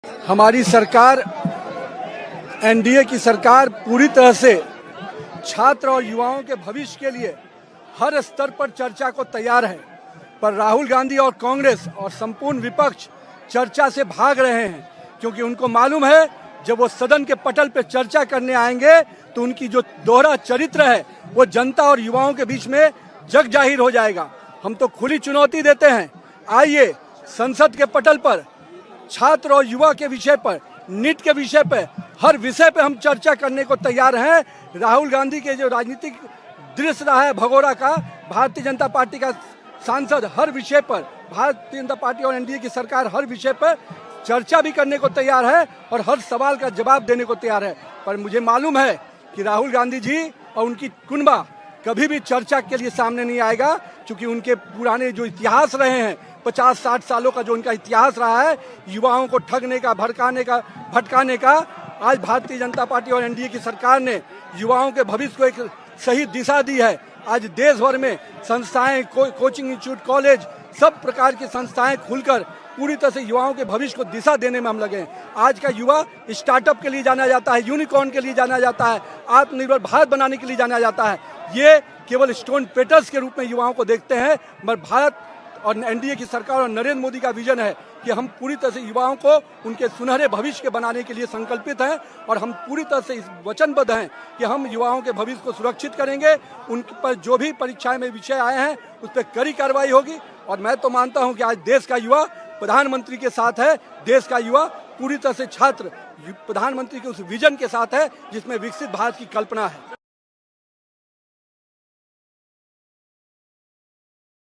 हमारी सरकार, एनडीए की सरकार पूरी तरह से छात्र और युवाओं के भविष्य के लिए हर स्तर पर चर्चा को तैयार है, पर राहुल गांधी और कांग्रेस और संपूर्ण विपक्ष चर्चा से भाग रहे हैं, क्योंकि उनको मालूम है जब वो सदन के पटल पर चर्चा करने आएंगे तो उनकी जो दोहरा चरित्र है वो जनता और युवाओं के बीच में जग जाहिर हो जाएगा। हम तो खुली चुनौती देते हैं, आइए संसद के पटल पर छात्र और युवा के विषय पर, नीट के विषय पर, हर विषय पर हम चर्चा करने को तैयार हैं। राहुल गांधी के जो राजनीतिक दृश्य रहा है भगोड़ा का, भारतीय जनता पार्टी का सांसद हर विषय पर, भारतीय जनता पार्टी और एनडीए की सरकार हर विषय पर चर्चा भी करने को तैयार है और हर सवाल का जवाब देने को तैयार है। पर मुझे मालूम है कि राहुल गांधी जी और उनकी कुनबा कभी भी चर्चा के लिए सामने नहीं आएगा, क्योंकि उनके पुराने जो इतिहास रहे हैं, 50-60 सालों का जो उनका इतिहास रहा है युवाओं को ठगने का, भटकाने का, आज भारतीय जनता पार्टी और एनडीए की सरकार ने युवाओं के भविष्य को एक सही दिशा दी है। आज देश भर में संस्थाएं, कोचिंग इंस्टीट्यूट, कॉलेज, सब प्रकार की संस्थाएं खुलकर पूरी तरह से युवाओं के भविष्य को दिशा देने में हम लगे हैं। आज का युवा स्टार्टअप के लिए जाना जाता है, यूनिकॉर्न के लिए जाना जाता है, आत्मनिर्भर भारत बनाने के लिए जाना जाता है। ये केवल स्टोन पेटर्स के रूप में युवाओं को देखते हैं, मगर भारत और एनडीए की सरकार और नरेंद्र मोदी का विजन है कि हम पूरी तरह से युवाओं को उनके सुनहरे भविष्य के बनाने के लिए संकल्पित हैं और हम पूरी तरह से इस वचनबद्ध हैं कि हम युवाओं के भविष्य को सुरक्षित करेंगे। उन पर जो भी परीक्षाएं में विषय आए हैं उस पर कड़ी कार्रवाई होगी और मैं तो मानता हूं कि आज देश का युवा प्रधानमंत्री के साथ है। देश का युवा पूरी तरह से छात्र प्रधानमंत्री के उस विजन के साथ है जिसमें विकसित भारत की कल्पना है।